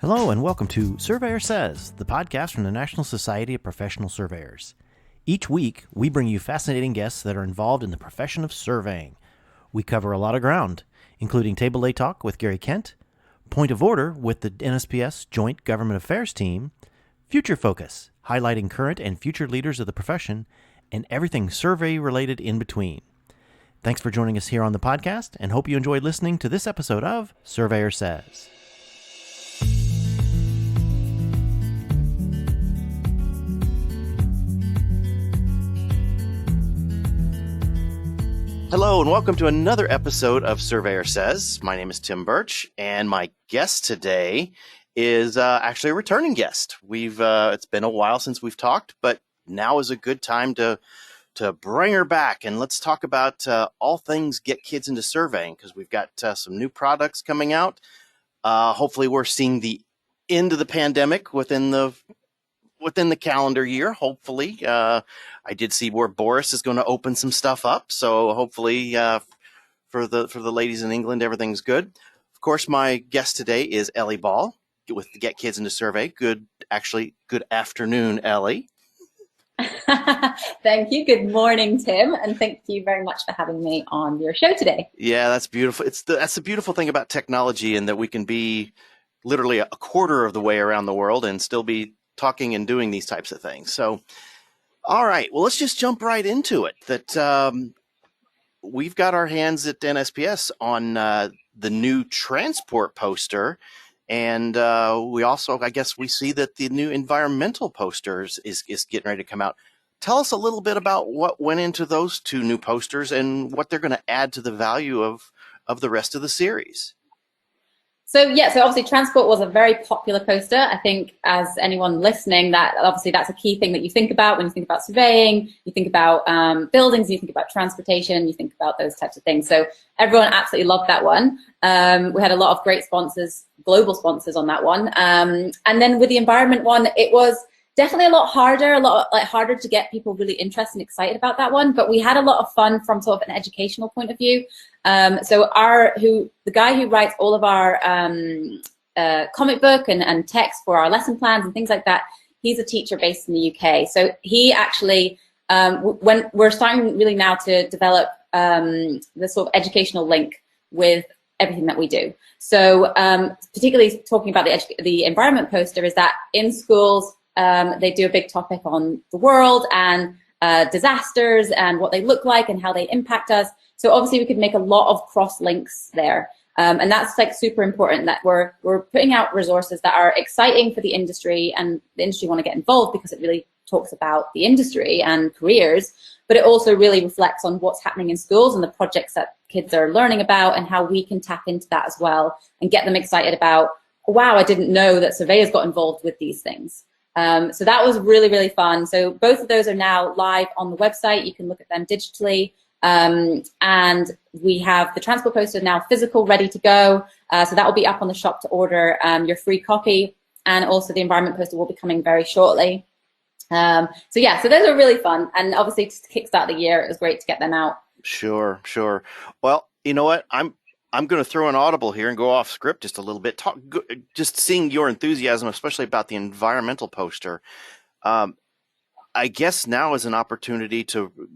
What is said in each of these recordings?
Hello and welcome to Surveyor Says, the podcast from the National Society of Professional Surveyors. Each week, we bring you fascinating guests that are involved in the profession of surveying. We cover a lot of ground, including Table A Talk with Gary Kent, Point of Order with the NSPS Joint Government Affairs Team, Future Focus, highlighting current and future leaders of the profession, and everything survey-related in between. Thanks for joining us here on the podcast, and hope you enjoyed listening to this episode of Surveyor Says. Hello and welcome to another episode of Surveyor Says. My name is Tim Burch, and my guest today is actually a returning guest. It's been a while since we've talked, but now is a good time to bring her back, and let's talk about all things get kids into surveying, because we've got some new products coming out. Hopefully, we're seeing the end of the pandemic within the calendar year. Hopefully, I did see where Boris is going to open some stuff up, so hopefully for the ladies in England, everything's good. Of course, my guest today is Elly Ball with Get Kids into Survey. Good afternoon, Elly. Thank you. Good morning, Tim, and thank you very much for having me on your show today. Yeah, that's beautiful. That's the beautiful thing about technology, and that we can be literally a quarter of the way around the world and still be talking and doing these types of things. So, all right, well, let's just jump right into it. We've got our hands at NSPS on the new transport poster, and we also, I guess, we see that the new environmental posters is getting ready to come out. Tell us a little bit about what went into those two new posters and what they're going to add to the value of the rest of the series. So obviously transport was a very popular poster. I think as anyone listening, that's a key thing that you think about when you think about surveying. You think about buildings, you think about transportation, you think about those types of things. So everyone absolutely loved that one. We had a lot of great sponsors, global sponsors on that one. And then with the environment one, it was definitely a lot harder to get people really interested and excited about that one. But we had a lot of fun from sort of an educational point of view. So the guy who writes all of our comic book and text for our lesson plans and things like that, he's a teacher based in the UK. So he actually, when we're starting really now to develop the sort of educational link with everything that we do. So particularly talking about the environment poster, is that in schools, they do a big topic on the world and disasters and what they look like and how they impact us. So obviously we could make a lot of cross links there. And that's like super important, that we're putting out resources that are exciting for the industry, and the industry want to get involved because it really talks about the industry and careers, but it also really reflects on what's happening in schools and the projects that kids are learning about and how we can tap into that as well and get them excited about, wow, I didn't know that surveyors got involved with these things. So that was really, really fun. So both of those are now live on the website. You can look at them digitally. And we have the transport poster now physical, ready to go. So that will be up on the shop to order your free copy. And also the environment poster will be coming very shortly. So those are really fun. And obviously to kickstart the year, it was great to get them out. Sure. Well, you know what? I'm going to throw an audible here and go off script just a little bit. Just seeing your enthusiasm, especially about the environmental poster. I guess now is an opportunity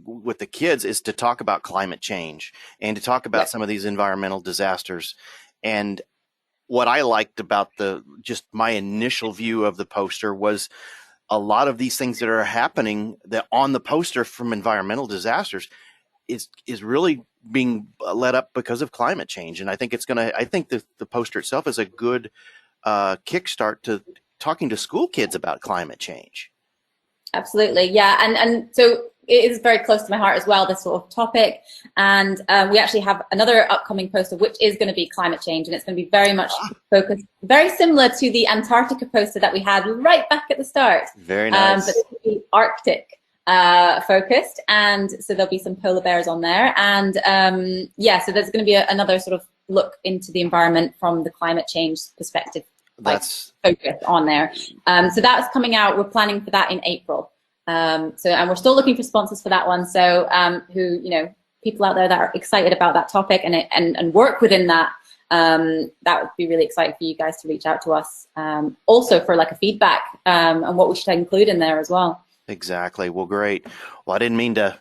with the kids, is to talk about climate change and to talk about some of these environmental disasters. And what I liked about just my initial view of the poster was a lot of these things that are happening that on the poster from environmental disasters is really being led up because of climate change. And I think the poster itself is a good kickstart to talking to school kids about climate change. Absolutely. Yeah. And so it is very close to my heart as well, this sort of topic. And we actually have another upcoming poster, which is going to be climate change. And it's going to be very much focused, very similar to the Antarctica poster that we had right back at the start. Very nice. But it will be Arctic focused. And so there'll be some polar bears on there. And so there's going to be another sort of look into the environment from the climate change perspective. That's focus on there. So that's coming out. We're planning for that in April. And we're still looking for sponsors for that one. So people out there that are excited about that topic and work within that that would be really exciting for you guys to reach out to us, also for like a feedback, and what we should include in there as well. Exactly. Well, great. Well, I didn't mean to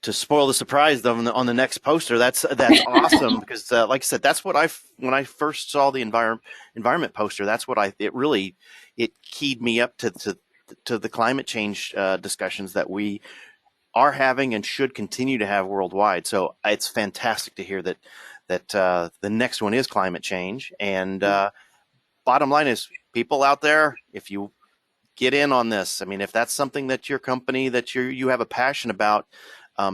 spoil the surprise on the next poster. That's awesome because, like I said, that's what when I first saw the environment poster, that's what it keyed me up to the climate change discussions that we are having and should continue to have worldwide. So it's fantastic to hear that the next one is climate change. And bottom line is, people out there, if you get in on this, I mean, if that's something that your company, that you have a passion about,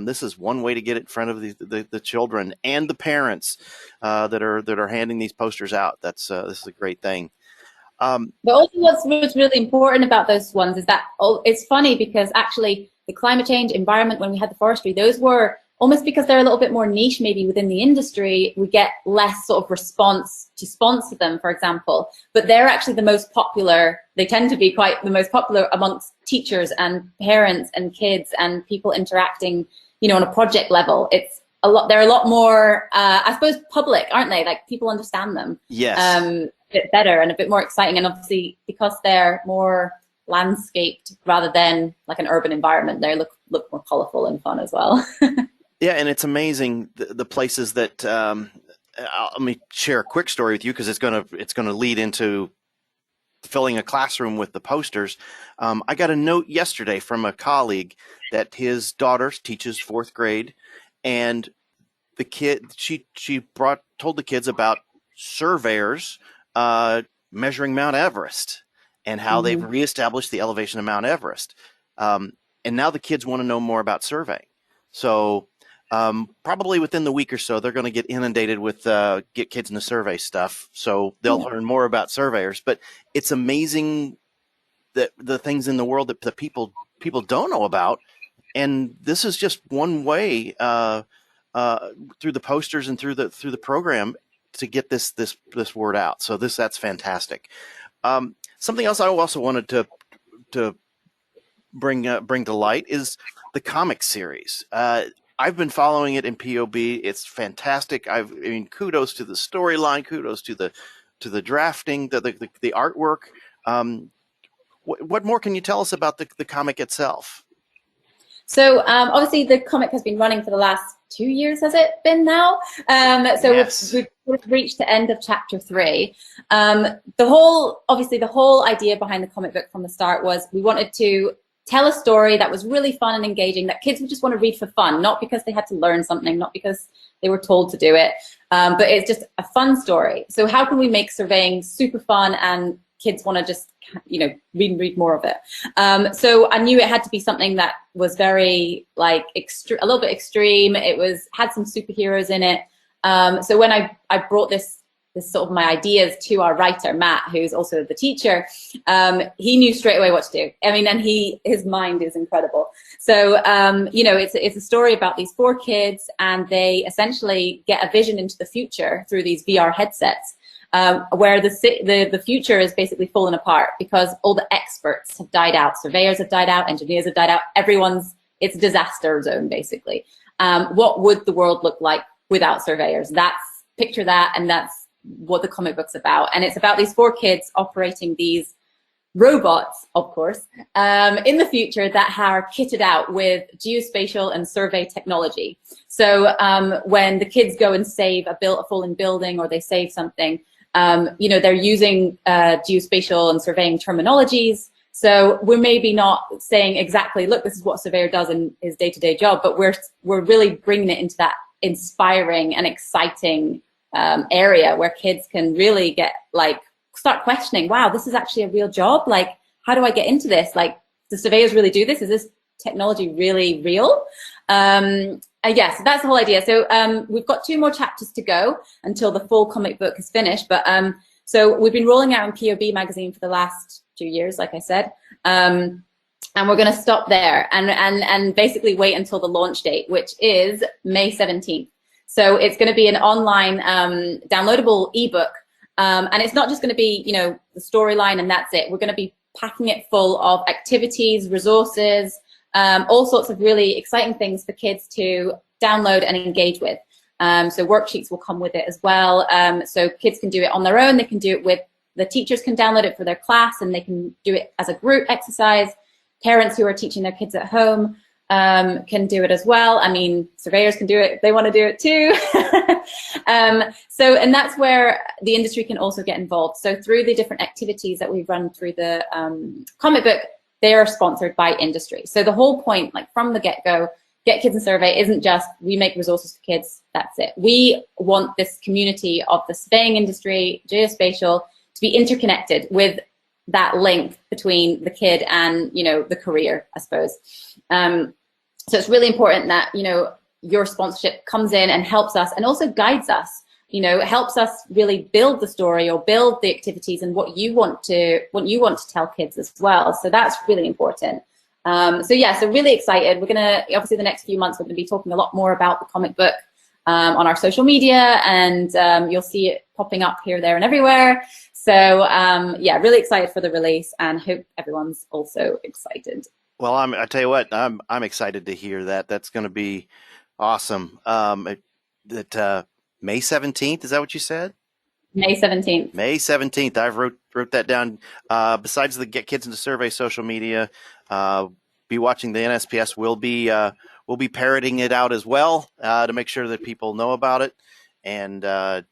this is one way to get it in front of the children and the parents that are handing these posters out. This is a great thing. But also what's really important about those ones is that it's funny because actually the climate change, environment, when we had the forestry, those were almost, because they're a little bit more niche maybe within the industry, we get less sort of response to sponsor them, for example. But they're actually the most popular. They tend to be quite the most popular amongst teachers and parents and kids and people interacting, on a project level. It's a lot. They're a lot more, I suppose, public, aren't they? Like, people understand them. Yes. A bit better and a bit more exciting. And obviously, because they're more landscaped rather than like an urban environment, they look more colorful and fun as well. Yeah, and it's amazing the places that. Let me share a quick story with you because it's gonna lead into filling a classroom with the posters. I got a note yesterday from a colleague that his daughter teaches 4th grade, and the kid she told the kids about surveyors measuring Mount Everest and how they've reestablished the elevation of Mount Everest. And now the kids want to know more about surveying. So probably within the week or so, they're going to get inundated with get kids into survey stuff. So they'll learn more about surveyors. But it's amazing that the things in the world that the people don't know about. And this is just one way through the posters and through the program to get this word out. So that's fantastic. Something else I also wanted to bring to light is the comic series. I've been following it in POB. It's fantastic. I mean, kudos to the storyline, kudos to the drafting, the artwork. What more can you tell us about the comic itself? So obviously the comic has been running for the last 2 years, has it been now? So yes. We've reached the end of chapter 3. The whole idea behind the comic book from the start was we wanted to tell a story that was really fun and engaging, that kids would just want to read for fun, not because they had to learn something, not because they were told to do it, but it's just a fun story. So how can we make surveying super fun and kids want to just, read more of it? So I knew it had to be something that was very a little bit extreme. It had some superheroes in it. So when I brought this sort of my ideas to our writer, Matt, who's also the teacher, he knew straight away what to do. I mean, and his mind is incredible. So, it's a story about these 4 kids, and they essentially get a vision into the future through these VR headsets, where the future is basically falling apart because all the experts have died out. Surveyors have died out, engineers have died out. It's a disaster zone, basically. What would the world look like without surveyors? Picture that, and that's what the comic book's about. And it's about these 4 kids operating these robots, of course, in the future that are kitted out with geospatial and survey technology. So when the kids go and save a fallen building, or they save something, they're using geospatial and surveying terminologies. So we're maybe not saying exactly, look, this is what a surveyor does in his day-to-day job, but we're really bringing it into that inspiring and exciting area where kids can really start questioning, wow, this is actually a real job. Like, how do I get into this? Like, do surveyors really do this? Is this technology really real? So that's the whole idea. So we've got 2 more chapters to go until the full comic book is finished. But so we've been rolling out in POB magazine for the last 2 years, like I said. And we're going to stop there and basically wait until the launch date, which is May 17th. So it's going to be an online downloadable ebook. And it's not just going to be, the storyline and that's it. We're going to be packing it full of activities, resources, all sorts of really exciting things for kids to download and engage with. So worksheets will come with it as well. So kids can do it on their own. They can do it with the teachers can download it for their class, and they can do it as a group exercise. Parents who are teaching their kids at home can do it as well. I mean, surveyors can do it if they want to do it too. And that's where the industry can also get involved. So through the different activities that we run through the comic book, they are sponsored by industry. So the whole point, like from the get-go, Get Kids in Survey isn't just we make resources for kids, that's it. We want this community of the surveying industry, geospatial, to be interconnected with that link between the kid and, you know, the career, I suppose. So it's really important that, you know, your sponsorship comes in and helps us and also guides us, you know, it helps us really build the story or build the activities and what you want to tell kids as well. So that's really important. So yeah, so really excited. We're gonna, obviously the next few months, we're gonna be talking a lot more about the comic book on our social media, and you'll see it popping up here, there, and everywhere. So yeah, really excited for the release, and hope everyone's also excited. Well, I tell you what, I'm excited to hear that. That's going to be awesome. That May 17th, is that what you said? May 17th. May 17th. I wrote that down. Besides the Get Kids into Survey social media, be watching the NSPS. We'll be parroting it out as well to make sure that people know about it. And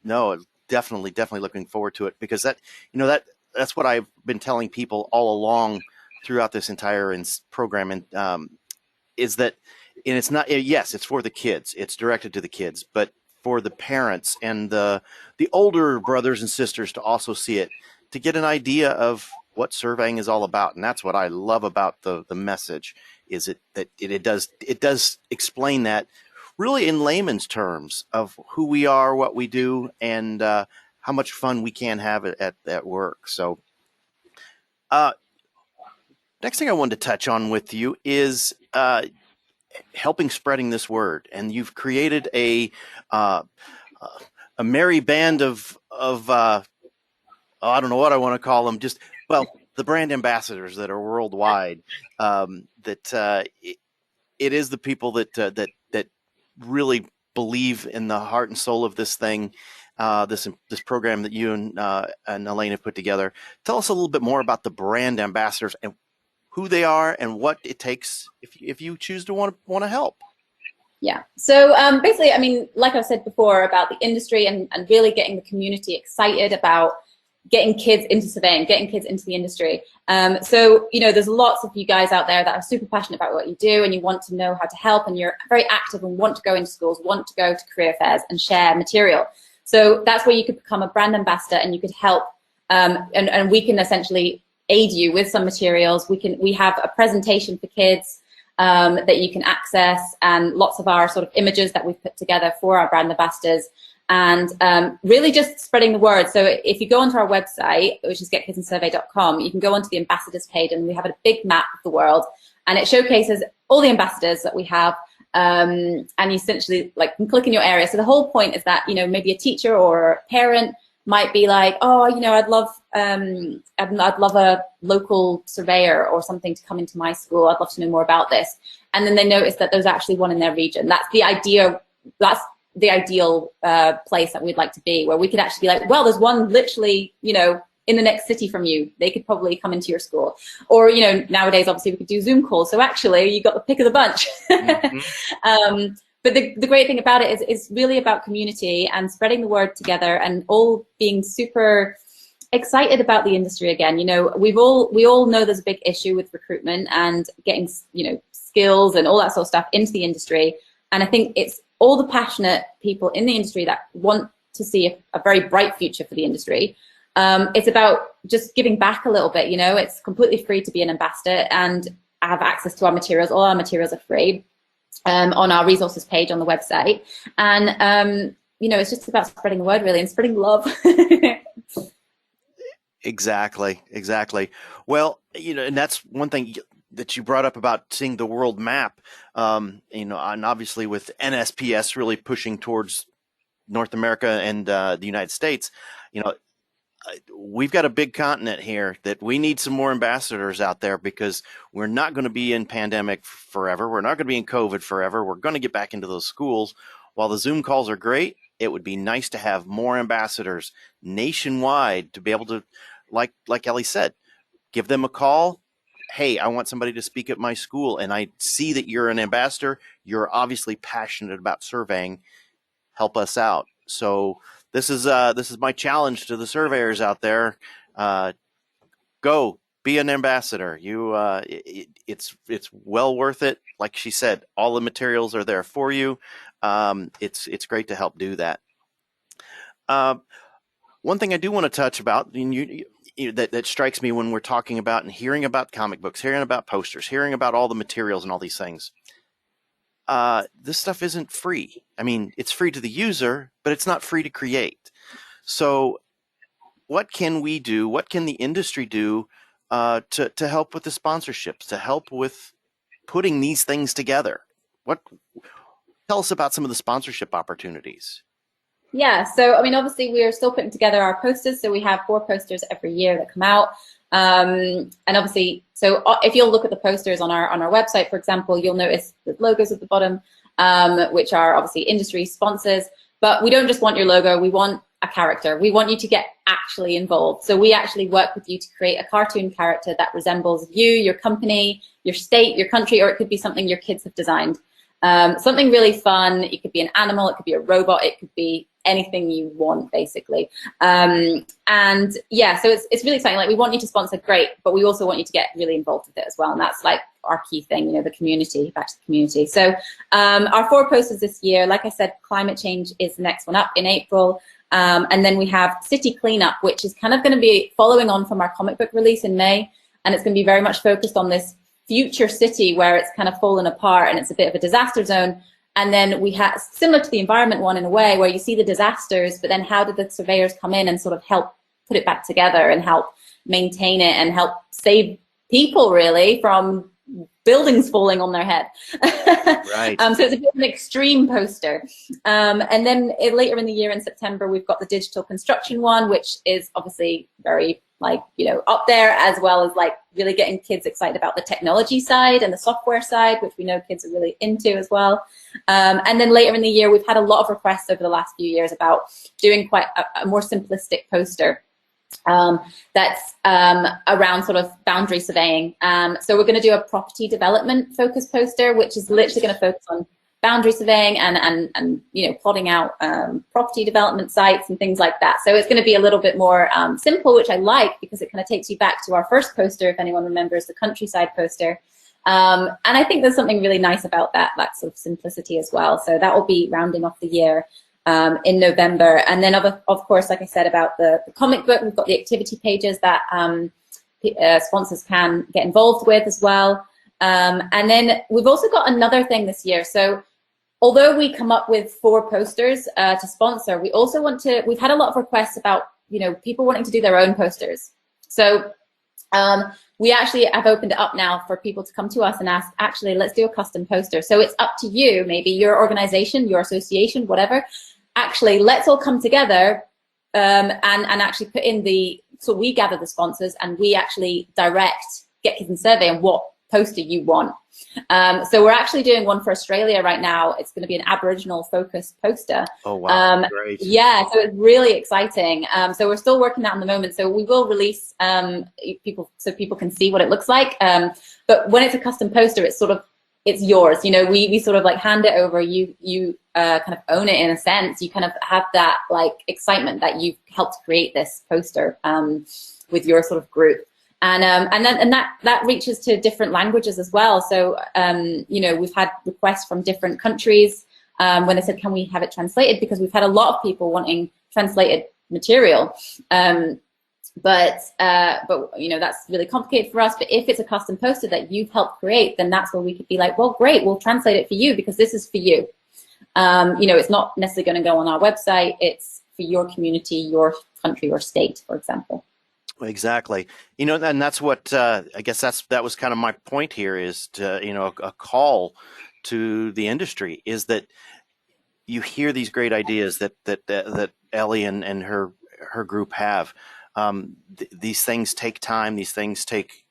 no, definitely looking forward to it, because that's what I've been telling people all along throughout this entire program, and is that, and it's not, yes, it's for the kids, it's directed to the kids, but for the parents and the older brothers and sisters to also see it, to get an idea of what surveying is all about. And that's what I love about the message, is it does explain that really in layman's terms of who we are, what we do, and how much fun we can have at work. So next thing I wanted to touch on with you is helping spreading this word. And you've created a merry band of I don't know what I want to call them, just, well, the brand ambassadors that are worldwide. It is the people that really believe in the heart and soul of this thing, this program that you and Elaine have put together. Tell us a little bit more about the brand ambassadors and who they are and what it takes if you choose to want to help. Yeah. So basically, I mean, like I've said before about the industry and really getting the community excited about getting kids into surveying, getting kids into the industry. So, you know, there's lots of you guys out there that are super passionate about what you do, and you want to know how to help, and you're very active and want to go into schools, want to go to career fairs and share material. So that's where you could become a brand ambassador, and you could help, and we can essentially aid you with some materials. We have a presentation for kids that you can access, and lots of our sort of images that we've put together for our brand ambassadors, and really just spreading the word. So if you go onto our website, which is getkidsinsurvey.com, you can go onto the ambassadors page, and we have a big map of the world, and it showcases all the ambassadors that we have, and you essentially can click in your area. So the whole point is that, you know, maybe a teacher or a parent might be like, oh, you know, I'd love a local surveyor or something to come into my school. I'd love to know more about this. And then they notice that there's actually one in their region. That's the idea. That's the ideal place that we'd like to be, where we could actually be like, well, there's one literally, you know, in the next city from you. They could probably come into your school. Or, you know, nowadays, obviously, we could do Zoom calls. So actually, you got the pick of the bunch. Mm-hmm. But the great thing about it is really about community and spreading the word together, and all being super excited about the industry again. You know, we all know there's a big issue with recruitment and getting, you know, skills and all that sort of stuff into the industry. And I think it's all the passionate people in the industry that want to see a very bright future for the industry. It's about just giving back a little bit. You know, it's completely free to be an ambassador and have access to our materials. All our materials are free. On our resources page on the website, and you know, it's just about spreading the word really, and spreading love. Exactly. Well, you know, and that's one thing that you brought up about seeing the world map. You know, and obviously with NSPS really pushing towards North America and the United States, you know, we've got a big continent here that we need some more ambassadors out there, because we're not going to be in pandemic forever. We're not going to be in COVID forever. We're going to get back into those schools while the Zoom calls are great, it would be nice to have more ambassadors nationwide to be able to, like Elly said, give them a call. Hey, I want somebody to speak at my school, and I see that you're an ambassador. You're obviously passionate about surveying. Help us out. So this is my challenge to the surveyors out there. Go be an ambassador. It's well worth it. Like she said, all the materials are there for you. It's great to help do that. One thing I do want to touch about, and that strikes me when we're talking about and hearing about comic books, hearing about posters, hearing about all the materials and all these things. This stuff isn't free. I mean, it's free to the user, but it's not free to create. So what can we do? What can the industry do to help with the sponsorships, to help with putting these things together? Tell us about some of the sponsorship opportunities. Yeah, so I mean, obviously we are still putting together our posters. So we have 4 posters every year that come out. And obviously, so if you'll look at the posters on our website, for example, you'll notice the logos at the bottom, which are obviously industry sponsors. But we don't just want your logo, we want a character. We want you to get actually involved. So we actually work with you to create a cartoon character that resembles you, your company, your state, your country, or it could be something your kids have designed. Something really fun. It could be an animal, it could be a robot, it could be anything you want, basically. And yeah, so it's really exciting. Like, we want you to sponsor, great, but we also want you to get really involved with it as well. And that's like our key thing, the community, back to the community. So our 4 posters this year, like I said, climate change is the next one up in April. And then we have City Cleanup, which is kind of going to be following on from our comic book release in May. And it's going to be very much focused on this future city where it's kind of fallen apart and it's a bit of a disaster zone. And then we have, similar to the environment one in a way, where you see the disasters, but then how did the surveyors come in and sort of help put it back together and help maintain it and help save people, really, from buildings falling on their head. Right. So it's a bit of an extreme poster. And then later in the year, in September, we've got the digital construction one, which is obviously very up there, as well as like really getting kids excited about the technology side and the software side, which we know kids are really into as well. And then later in the year, we've had a lot of requests over the last few years about doing quite a more simplistic poster that's around sort of boundary surveying. So we're going to do a property development focus poster, which is literally going to focus on boundary surveying and plotting out property development sites and things like that. So it's going to be a little bit more simple, which I like, because it kind of takes you back to our first poster, if anyone remembers, the countryside poster. And I think there's something really nice about that sort of simplicity as well. So that will be rounding off the year in November. And then of course, like I said about the comic book, we've got the activity pages that sponsors can get involved with as well. And then we've also got another thing this year. So although we come up with 4 posters to sponsor, we also we've had a lot of requests about, people wanting to do their own posters. So we actually have opened it up now for people to come to us and ask, actually, let's do a custom poster. So it's up to you, maybe your organization, your association, whatever. Actually, let's all come together and actually put in so we gather the sponsors and we actually direct Get Kids and Survey on what poster you want. So we're actually doing one for Australia right now. It's going to be an Aboriginal focused poster. Oh, wow. Great. Yeah, so it's really exciting. So we're still working that in the moment. So we will release so people can see what it looks like. But when it's a custom poster, it's yours. We sort of like hand it over. You kind of own it in a sense. You kind of have that like excitement that you've helped create this poster with your sort of group. And that reaches to different languages as well. So, we've had requests from different countries when they said, can we have it translated? Because we've had a lot of people wanting translated material. But that's really complicated for us. But if it's a custom poster that you've helped create, then that's where we could be like, well, great, we'll translate it for you because this is for you. It's not necessarily going to go on our website. It's for your community, your country, or state, for example. Exactly. And that's what I guess that was kind of my point here, is to, a call to the industry, is that you hear these great ideas that Elly and her group have. These things take time. These things take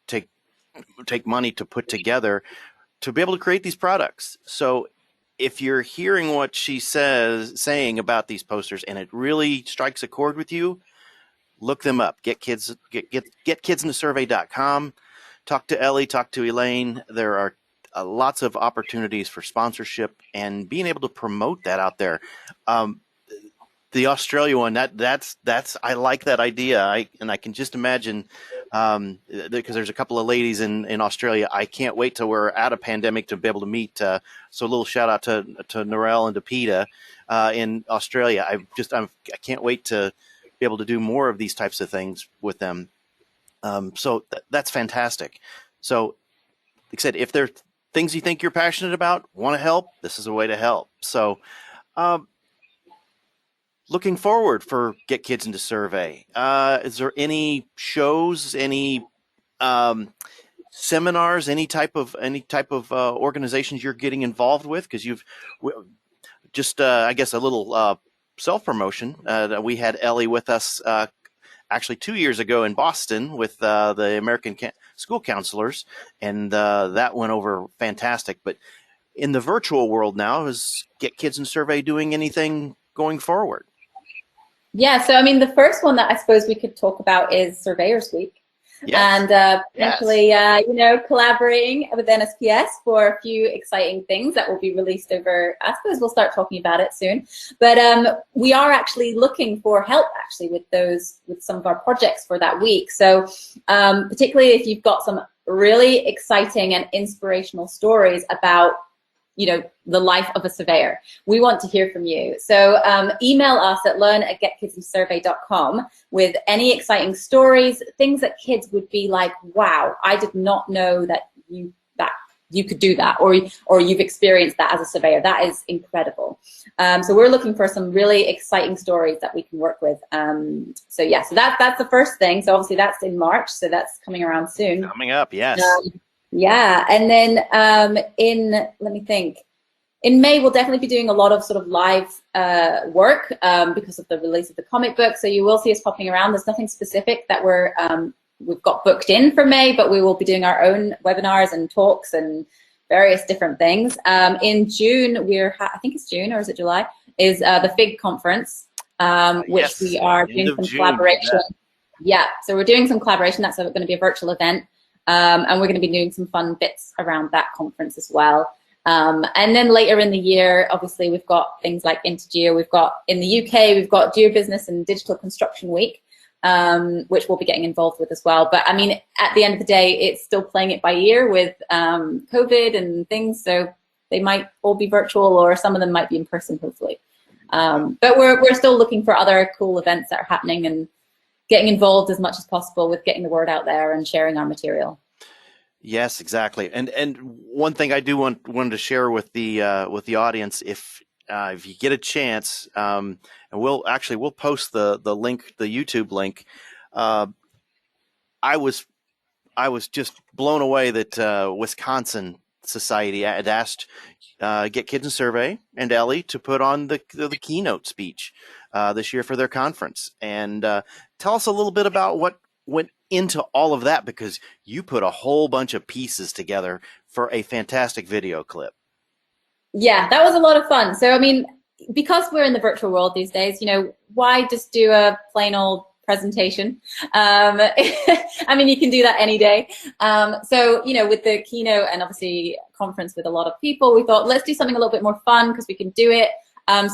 money to put together to be able to create these products. So if you're hearing what she's saying about these posters and it really strikes a chord with you, look them up. Get kidsintosurvey.com. Talk to Elly, talk to Elaine. There are lots of opportunities for sponsorship and being able to promote that out there. The Australia one, that's I like that idea. I can just imagine, because there's a couple of ladies in Australia. I can't wait till we're out of pandemic to be able to meet. So a little shout out to Narelle and to Peta in Australia. I can't wait to be able to do more of these types of things with them. So that's fantastic. So, like I said, if there's things you think you're passionate about, want to help, this is a way to help. So, looking forward for Get Kids Into Survey. Is there any shows, any seminars, any type of organizations you're getting involved with? Because you've just, I guess, a little self-promotion. We had Elly with us actually 2 years ago in Boston with the American School Counselors, and that went over fantastic. But in the virtual world now, is Get Kids Into Survey doing anything going forward? Yeah, so I mean, the first one that I suppose we could talk about is Surveyors Week. Yes. And potentially, collaborating with NSPS for a few exciting things that will be released over, I suppose we'll start talking about it soon. But we are actually looking for help with some of our projects for that week. So particularly if you've got some really exciting and inspirational stories about the life of a surveyor, we want to hear from you. So email us at learn@getkidsintosurvey.com with any exciting stories, things that kids would be like, wow, I did not know that you could do that, or you've experienced that as a surveyor. That is incredible. So we're looking for some really exciting stories that we can work with. So that's the first thing. So obviously that's in March, so that's coming around soon. Coming up, yes. Yeah, and then let me think. In May, we'll definitely be doing a lot of sort of live work because of the release of the comic book. So you will see us popping around. There's nothing specific that we've got booked in for May, but we will be doing our own webinars and talks and various different things. In June, I think it's June, or is it July, is the FIG conference, which we are doing some collaboration. Yeah, so we're doing some collaboration. That's going to be a virtual event. And we're going to be doing some fun bits around that conference as well. And then later in the year, obviously, we've got things like Intergeo. We've got, in the UK, we've got Geobusiness and Digital Construction Week, which we'll be getting involved with as well. But I mean, at the end of the day, it's still playing it by ear with COVID and things. So they might all be virtual, or some of them might be in person, hopefully. But we're still looking for other cool events that are happening and getting involved as much as possible with getting the word out there and sharing our material. Yes, exactly. And one thing I do wanted to share with the audience, if you get a chance, and we'll post the link, the YouTube link. I was just blown away that Wisconsin Society had asked Get Kids in Survey and Elly to put on the keynote speech this year for their conference. And tell us a little bit about what went into all of that, because you put a whole bunch of pieces together for a fantastic video clip. Yeah, that was a lot of fun. So, I mean, because we're in the virtual world these days, why just do a plain old presentation? I mean, you can do that any day. So, with the keynote and obviously conference with a lot of people, we thought, let's do something a little bit more fun because we can do it.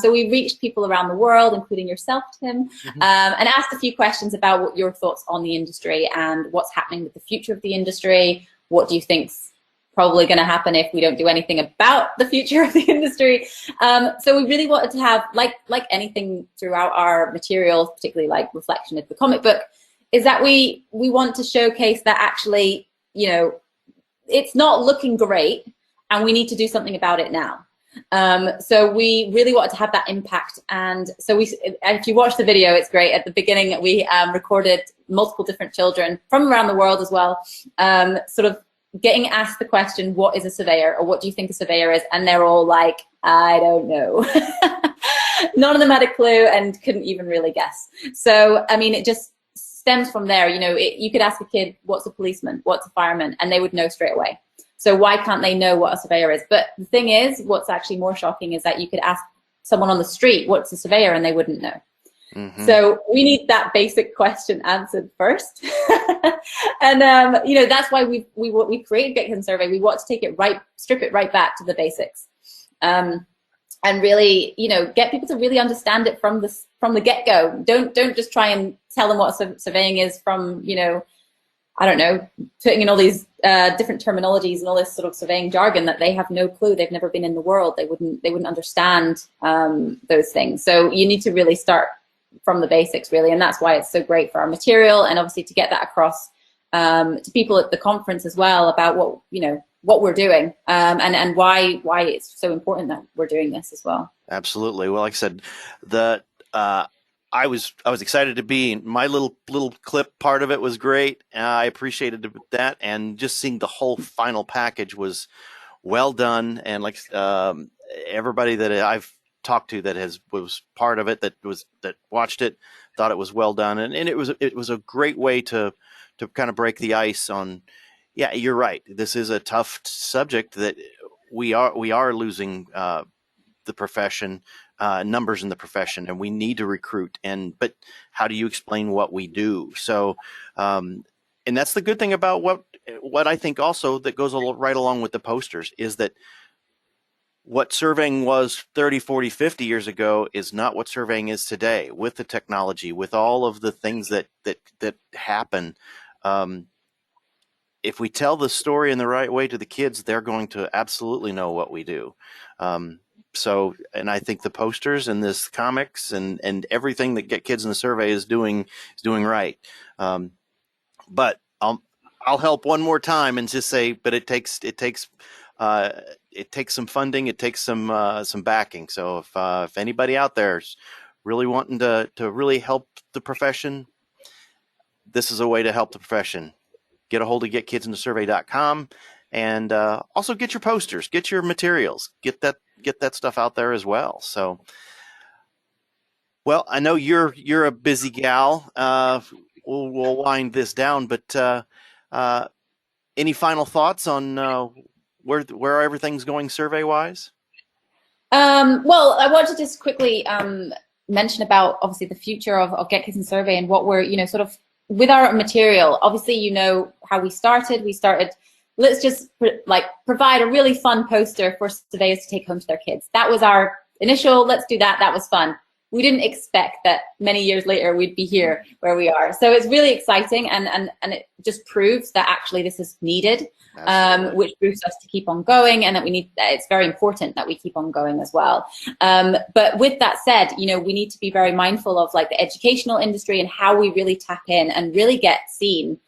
So we reached people around the world, including yourself, Tim, and asked a few questions about what your thoughts on the industry and what's happening with the future of the industry. What do you think's probably going to happen if we don't do anything about the future of the industry? So we really wanted to have, like anything throughout our materials, particularly like Reflection of the comic book, is that we want to showcase that actually, it's not looking great and we need to do something about it now. So we really wanted to have that impact, and so if you watch the video, it's great. At the beginning, we recorded multiple different children from around the world as well, sort of getting asked the question, what is a surveyor, or what do you think a surveyor is? And they're all like, I don't know. None of them had a clue and couldn't even really guess. So, I mean, it just stems from there. You could ask a kid, what's a policeman, what's a fireman, and they would know straight away. So why can't they know what a surveyor is? But the thing is, what's actually more shocking is that you could ask someone on the street, what's a surveyor, and they wouldn't know. Mm-hmm. So we need that basic question answered first. And, that's why we created Get Kids Survey. We want to strip it right back to the basics. And really, get people to really understand it from the get-go. Don't just try and tell them what surveying is from, I don't know, putting in all these different terminologies and all this sort of surveying jargon that they have no clue. They've never been in the world. They wouldn't understand those things. So you need to really start from the basics, really, and that's why it's so great for our material, and obviously to get that across to people at the conference as well about what we're doing, and why it's so important that we're doing this as well. Absolutely. Well, like I said, I was excited to be. My little clip part of it was great. I appreciated that, and just seeing the whole final package was well done. And like everybody that I've talked to that was part of it, that watched it, thought it was well done, and it was a great way to kind of break the ice on. Yeah, you're right. This is a tough subject that we are losing the profession. Numbers in the profession, and we need to recruit. But how do you explain what we do? So, and that's the good thing about what I think also that goes right along with the posters is that what surveying was 30, 40, 50 years ago is not what surveying is today, with the technology, with all of the things that happen. If we tell the story in the right way to the kids, they're going to absolutely know what we do. So, and I think the posters and this comics and everything that Get Kids in the Survey is doing right. But I'll help one more time and just say, but it takes some funding, it takes some backing. So if anybody out there is really wanting to really help the profession, this is a way to help the profession. Get a hold of getkidsinthesurvey.com, and also get your posters, get your materials, get that stuff out there as well. So, well, I know you're a busy gal. We'll wind this down, but any final thoughts on where everything's going survey wise? Well, I want to just quickly mention about obviously the future of Get Kids in Survey and what we're sort of with our material. Obviously, how we started. Let's just provide a really fun poster for surveyors to take home to their kids. That was our initial, let's do that. That was fun. We didn't expect that many years later we'd be here where we are. So it's really exciting, and it just proves that actually this is needed, which proves us to keep on going, and that it's very important that we keep on going as well. But with that said, we need to be very mindful of the educational industry and how we really tap in and really get seen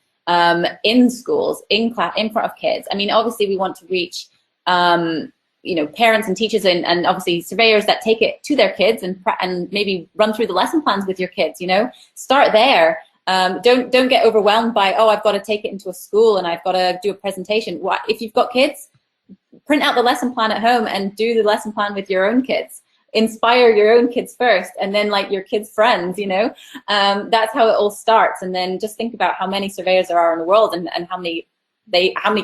in schools, in class, in front of kids. I mean, obviously we want to reach parents and teachers and obviously surveyors that take it to their kids and maybe run through the lesson plans with your kids. Start there. Don't get overwhelmed by, I've got to take it into a school and I've got to do a presentation. If you've got kids, print out the lesson plan at home and do the lesson plan with your own kids. Inspire your own kids first, and then your kids' friends. That's how it all starts. And then just think about how many surveyors there are in the world and how many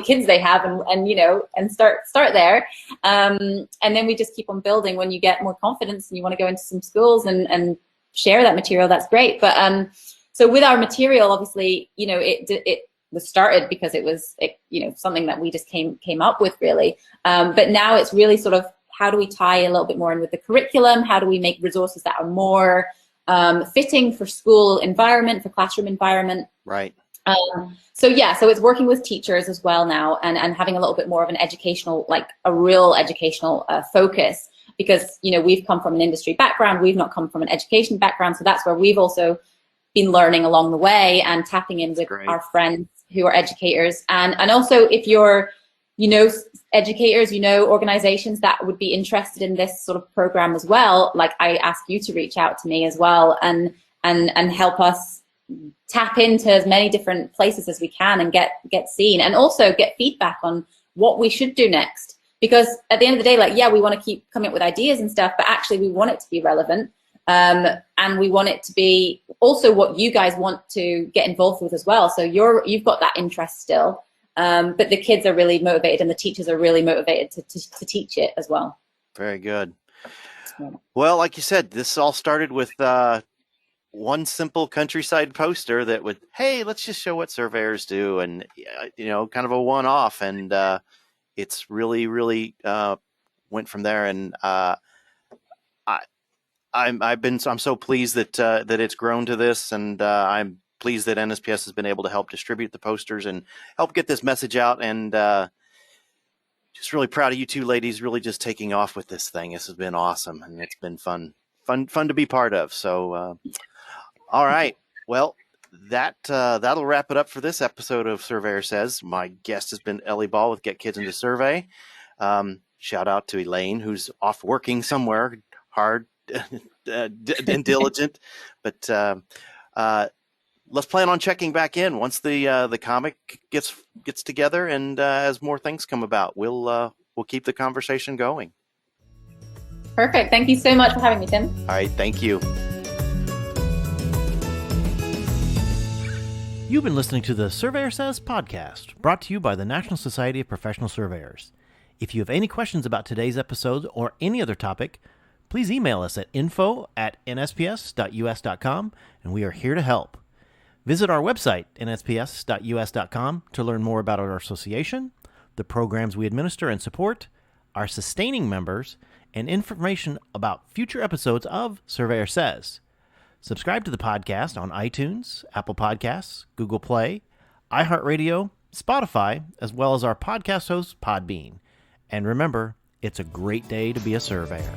kids they have, and start there. And then we just keep on building. When you get more confidence and you want to go into some schools and share that material, that's great. But so with our material, obviously, it was started because it was something that we just came up with, really. But now it's really sort of, how do we tie a little bit more in with the curriculum? How do we make resources that are more fitting for school environment, for classroom environment? Right. So it's working with teachers as well now, and having a little bit more of an educational, a real educational focus, because we've come from an industry background, we've not come from an education background, so that's where we've also been learning along the way and tapping in with our friends who are educators, and also if you're educators, organizations that would be interested in this sort of program as well, I ask you to reach out to me as well and help us tap into as many different places as we can and get seen, and also get feedback on what we should do next. Because at the end of the day, we want to keep coming up with ideas and stuff, but actually we want it to be relevant, and we want it to be also what you guys want to get involved with as well. So you've got that interest still. But the kids are really motivated and the teachers are really motivated to teach it as well. Very good. Yeah. Well, like you said, this all started with one simple countryside poster that would, hey, let's just show what surveyors do, and kind of a one-off, and it's really went from there. And I'm so pleased that it's grown to this, and I'm pleased that NSPS has been able to help distribute the posters and help get this message out, and just really proud of you two ladies really just taking off with this thing. This has been awesome, and it's been fun to be part of. So all right, well, that'll wrap it up for this episode of Surveyor Says. My guest has been Elly Ball with Get Kids Into Survey. Shout out to Elaine, who's off working somewhere hard and diligent, but let's plan on checking back in once the comic gets together, and as more things come about, we'll keep the conversation going. Perfect. Thank you so much for having me, Tim. All right, thank you. You've been listening to the Surveyor Says podcast, brought to you by the National Society of Professional Surveyors. If you have any questions about today's episode or any other topic, please email us at info@nsps.us.com, and we are here to help. Visit our website, nsps.us.com, to learn more about our association, the programs we administer and support, our sustaining members, and information about future episodes of Surveyor Says. Subscribe to the podcast on iTunes, Apple Podcasts, Google Play, iHeartRadio, Spotify, as well as our podcast host, Podbean. And remember, it's a great day to be a surveyor.